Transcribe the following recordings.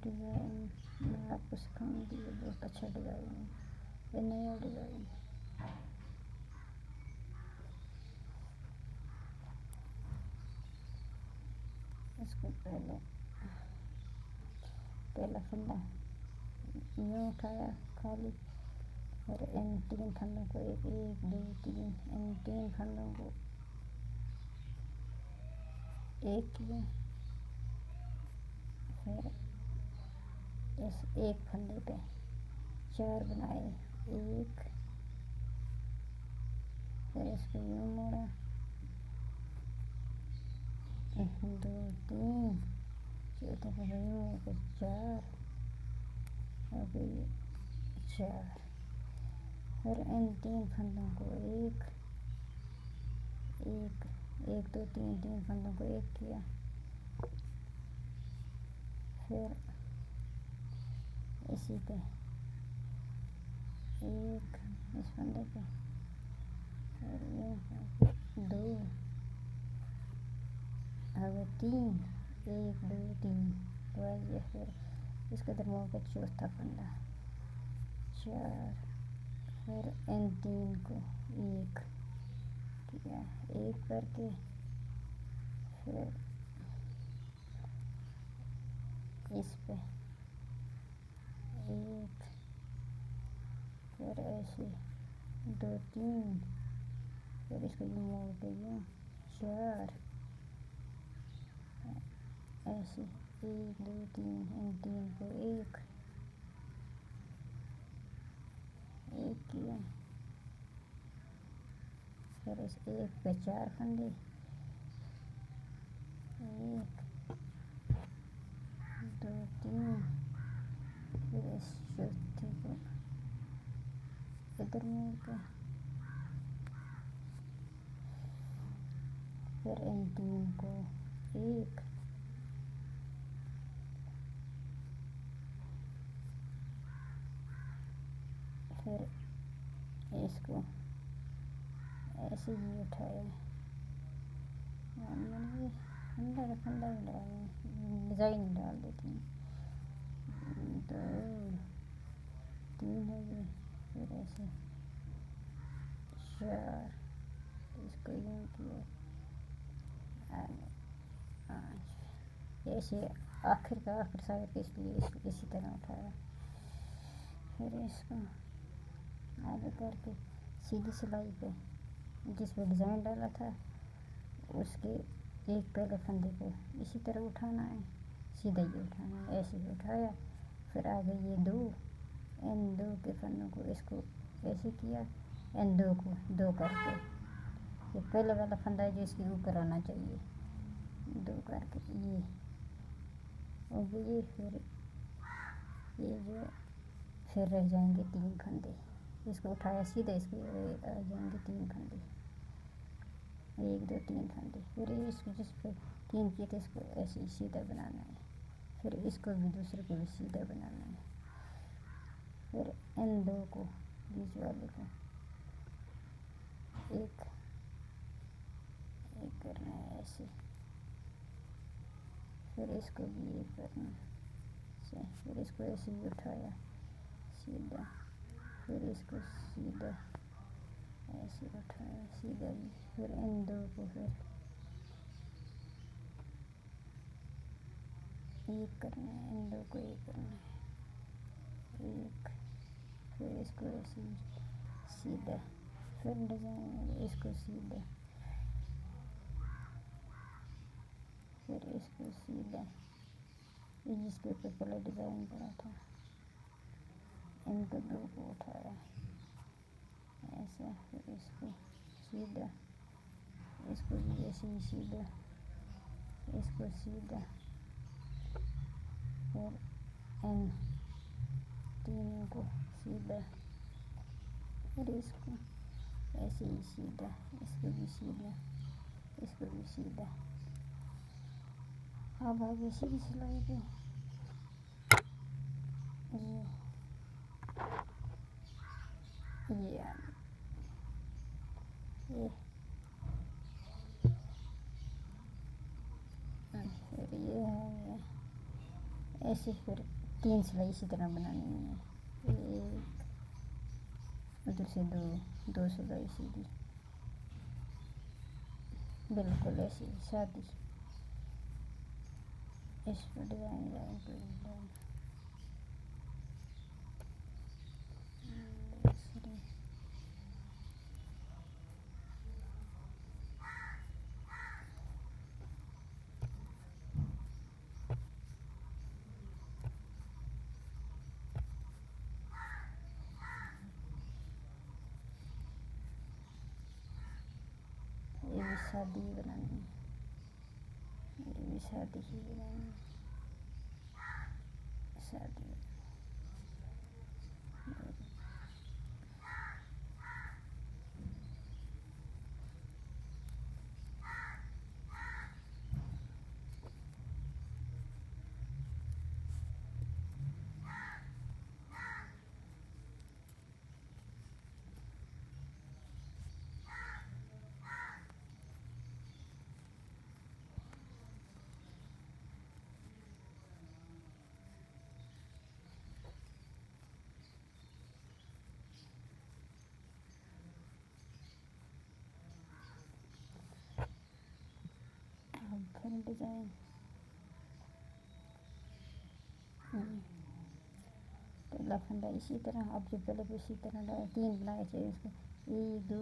Design मैं आपको सिखाऊंगी। ये बहुत अच्छा डिज़ाइन है, ये नया डिज़ाइन। इसको पहला फंदा यूँ उठाया खाली, और इन 3 फंदों को एक 2 3 इन 3 फंदों को एक किया। फिर इस एक फंदे पे 4 बनाए, 1, फिर इसको यूँ मोड़ा, 2 3, चौथा फंदा यूँ मोड़ 4 हो गई 4। फिर इन 3 फंदों को 1 1 1 2 3 फंदों को एक किया। फिर इसी पे 1 इस फंदे पे, और ये 2 अब 3 1 2 3 तो आइए। फिर इसके दरमियान का चौथा फंदा 4, फिर इन 3 को 1 किया, 1 करके फिर इस पे 1, फिर ऐसे 2 3, फिर इसको यूँ मोड़ के यूँ 4, ऐसे 1 2 3 इन 3 को 1 किया। फिर इस 1 पे 4 फंदे, 1 2 3, फिर इस चौथे को इधर मोड़ के, फिर इन 3 को 1, फिर इसको ऐसे ही उठाया। मैंने फंदा डिज़ाइन डाल देती हूँ। 2 3 हो गए, फिर ऐसे 4, इसको यूँ किया, 5 ऐसे आखिर साइड पे, इसलिए इसी तरह उठाया। फिर इसको आगे करके सीधी सिलाई पे जिस पे डिज़ाइन डाला था उसके एक पहले फंदे को इसी तरह उठाना है, सीधा ही उठाना है। ऐसे ही उठाया, फिर आगे ये 2 इन 2 के फंदों को इसको ऐसे किया, इन 2 को 2 करके, ये पहले वाला फंदा है जो इसके ऊपर आना चाहिए, 2 करके ये हो गई। फिर ये जो फिर रह जाएंगे 3 फंदे, इसको उठाया सीधा, इसके आ जाएंगे 3 फंदे, 1 2 3 फंदे। फिर इसको जिस पे 3 किए थे इसको ऐसे ही सीधा बनाना है, फिर इसको भी दूसरे को भी सीधा बनाना है। फिर इन 2 को बीच वाले को एक करना है ऐसे, फिर इसको भी एक करना है, फिर इसको ऐसे ही उठाया सीधा, फिर इसको सीधा ऐसे उठाया सीधा भी, फिर इन 2 को फिर एक करना है, इन 2 को एक करना है, 1, फिर इसको ऐसे सीधा, फिर डिज़ाइन इसको सीधा, फिर इसको सीधा, जिसके ऊपर पहले डिज़ाइन पड़ा था, इनको 2 को उठाया ऐसा, फिर इसको सीधा, इसको भी ऐसे ही सीधा, इसको सीधा, फिर इन 3 को सीधा, फिर इसको ऐसे ही सीधा, इसको भी सीधा, इसको भी सीधा। अब आगे सीधी सिलाई पे ये फिर ये है ऐसे फिर 3 सिलाई इसी तरह बनानी है। एक, उधर से 2 सिलाई सीधी, बिल्कुल ऐसी सादी। इस पर डिजाइन ये भी शादी बनानी है, ये भी शादी ही बनानी है, शादी। फिर डिजाइन पहला फंदा इसी तरह, अब जो पहले भी इसी तरह 3 बनाए थे उसको, 1 2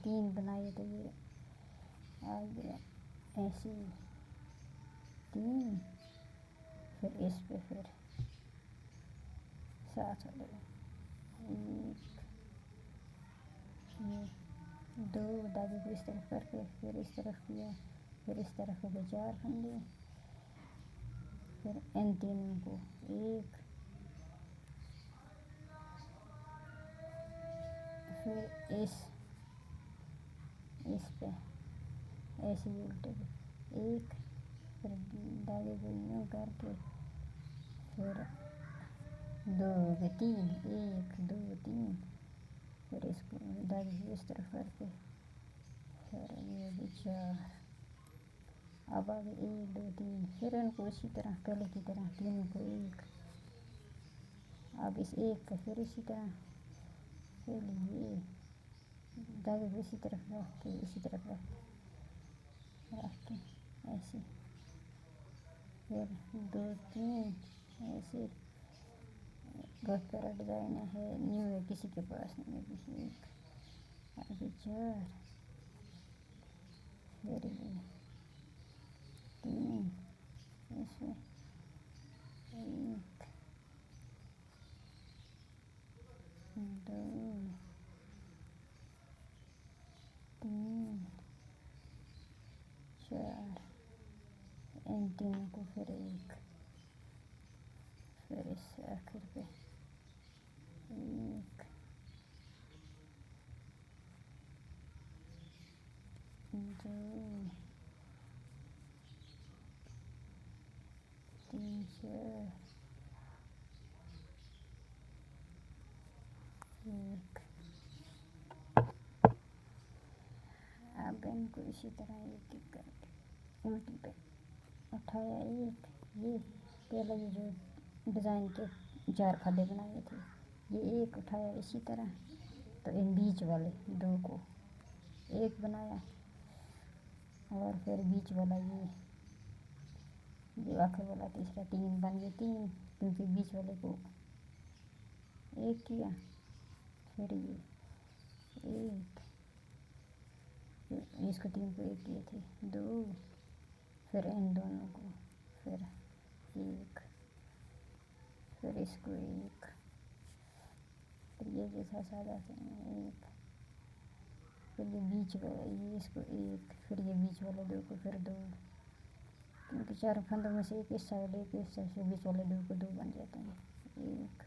3 बनाए तो ये आ गया ऐसे 3, फिर इस पे फिर 7 वाले 1 2 धागे को इस तरफ करके फिर इस तरफ किया, फिर इस तरफ हो गए 4 फंदे, फिर इन तीनों को 1, फिर इस पे ऐसे ही उल्टे पे 1, फिर धागे को यूँ करके फिर 2 के 3 1 2 3, फिर इसको धागे को इस तरफ करके फिर ये भी 4, अब आगे 1 2 3, फिर इनको इसी तरह पहले की तरह तीनों को 1, अब इस 1 का फिर इसी तरह फिर ये धागे को इसी तरफ रख के इसी तरफ रख के ऐसे, फिर 2 3 ऐसे। बहुत प्यारा डिज़ाइन है, न्यू है, किसी के पास नहीं है। 1 आगे 4, फिर ये 3 इसमें 1 2 3 4, इन तीनों को फिर 1, फिर इस आखिर पे 1 2 3 4 1। अब इनको इसी तरह एक एक करके उल्टी पे उठाया 1, ये पहले ये जो डिज़ाइन के 4 फंदे बनाए थे, ये 1 उठाया इसी तरह, तो इन बीच वाले 2 को 1 बनाया, और फिर बीच वाला ये जो आखिर वाला तीसरा 3 बन गए 3, क्योंकि बीच वाले को 1 किया, फिर ये 1, इसको 3 को 1 किए थे 2, फिर इन दोनों को फिर 1, फिर इसको 1, फिर ये जैसा सादा से 1, फिर ये बीच वाला ये इसको 1, फिर ये बीच वाले 2 को फिर 2, क्योंकि 4 फंदों में से एक इस साइड एक इस साइड से, बीच वाले 2 को 2 बन जाते हैं 1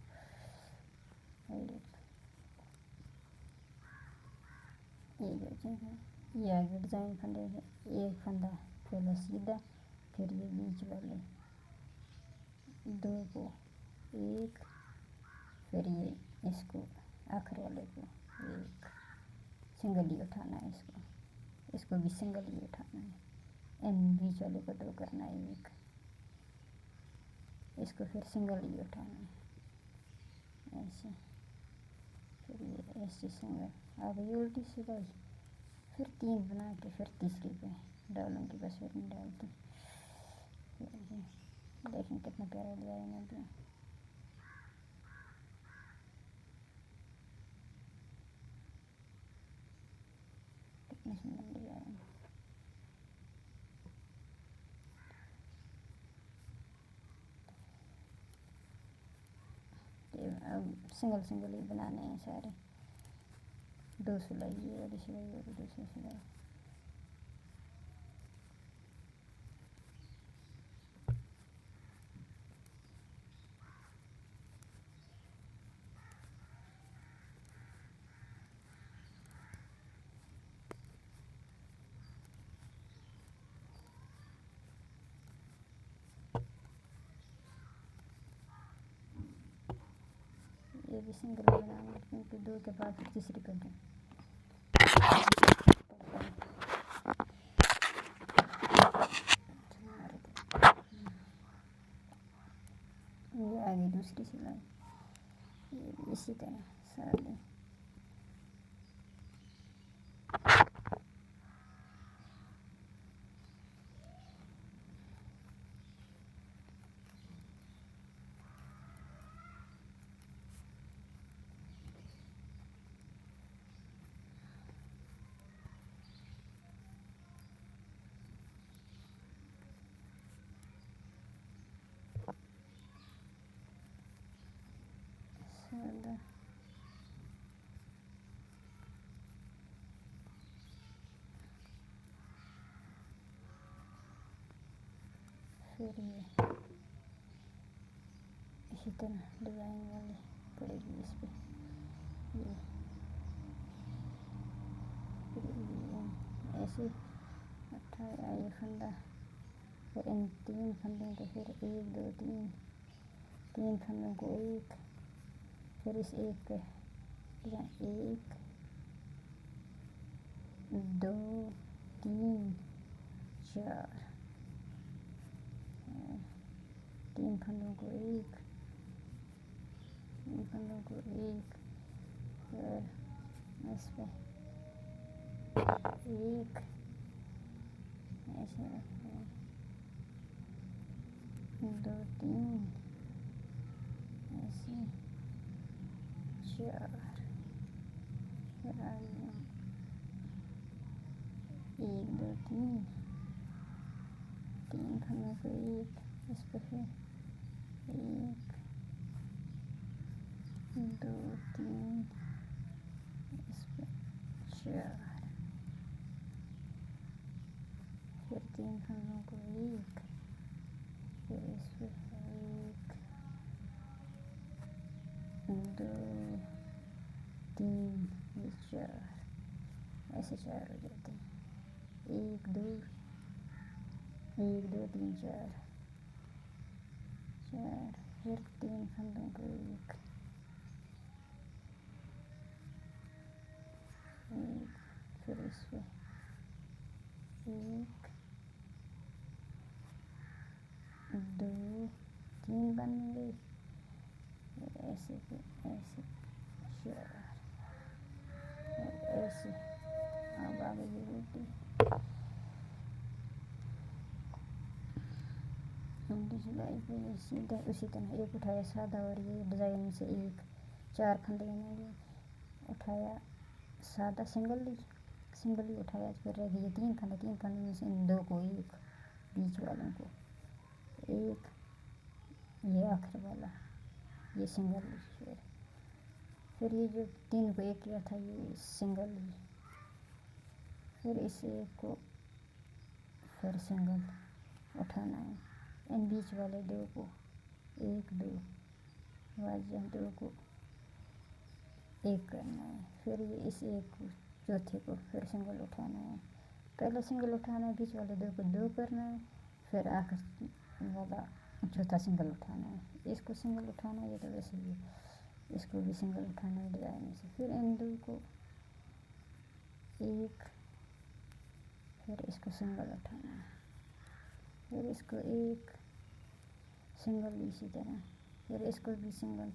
ये जो जगह ये आगे डिज़ाइन फंदे हैं, एक फंदा पहले सीधा, फिर ये बीच वाले 2 को 1, फिर ये इसको आखिर वाले को 1 सिंगल ही उठाना है, इसको भी सिंगल ही उठाना है, इन बीच वाले को 2 करना है, इसको फिर सिंगल ही उठाना है ऐसे, फिर ये ऐसे सिंगल। अब ये उल्टी सिलाई फिर 3 बना के फिर तीसरी पे डालूंगी, बस फिर नहीं डालती। फिर देखें कितना प्यारा डिज़ाइन हो गया। कितना सुंदर डिज़ाइन। अब सिंगल सिंगल ही बनाने हैं सारे। 2 सिलाई, ये वाली सिलाई और दूसरी सिलाई। ये भी सिंगल बनाऊंगी क्योंकि 2 के बाद फिर तीसरी पे दूँ। ये आगे दूसरी सिलाई, ये भी इसी तरह सारे। फिर ये इसी तरह डिज़ाइन वाली पड़ेगी इस पर। ये ऐसे उठाया ये फंदा, फिर इन 3 फंदों को फिर 1 2 3 फंदों को एक, फिर इस एक पे 1 2 3 4, 3 फंदों को एक, 3 फंदों को एक, फिर इस पे 1 ऐसे रखते हैं, 2 3 ऐसे 4, फिर आगे 1 2 3 फंदों को एक, इस पे फिर 1 2 3 इस पे 4, फिर 3 फंदों को एक, फिर इस पे 1 2 3 ये 4, ऐसे 4 हो जाते हैं। 1 2 1 2 3 4, फिर 3 फंदों को एक, फिर इस पे 1 2 3 बन गई, ऐसे फिर ऐसे 4, ऐसे। अब आगे ये उल्टी सिलाई पे सीधा उसी तरह एक उठाया सादा, और ये डिज़ाइन से एक 4 फंदे बनेंगे। उठाया सादा सिंगल ही उठाया, फिर रह गई 3 फंदे, 3 फंदे में से इन 2 को एक, बीच वालों को एक, ये आखिर वाला ये सिंगल ही। फिर ये जो 3 को एक किया था ये सिंगल ही, फिर इस एक को फिर सिंगल उठाना है। इन बीच वाले 2 को 1 2 वाजह 2 को एक करना है, फिर ये इस एक को चौथे को फिर सिंगल उठाना है। पहले सिंगल उठाना है, बीच वाले 2 को 2 करना है, फिर आखिर वाला चौथा सिंगल उठाना है। इसको सिंगल उठाना है, ये तो वैसे ही इसको भी सिंगल उठाना है डिज़ाइन से। फिर इन 2 को एक, फिर इसको सिंगल उठाना है, फिर इसको एक सिंगल इसी तरह, फिर इसको भी सिंगल,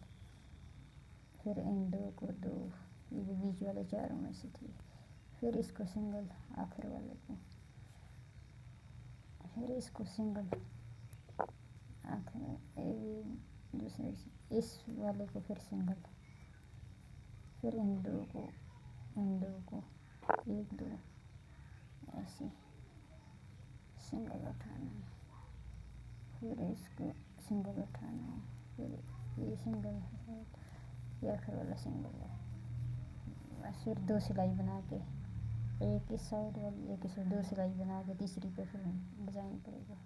फिर इन दो को दो, ये भी बीच वाले चारों में से थी, फिर इसको सिंगल आखिर वाले को, फिर इसको सिंगल आखिर दूसरे इस वाले को फिर सिंगल, फिर इन दो को एक दो ऐसे सिंगल उठाना है, फिर इसको सिंगल उठाना है, फिर ये सिंगल है, ये आखिर वाला सिंगल है। बस फिर दो सिलाई बना के, एक इस साइड वाली एक इस, दो सिलाई बना के तीसरी पे फिर डिज़ाइन करेगा।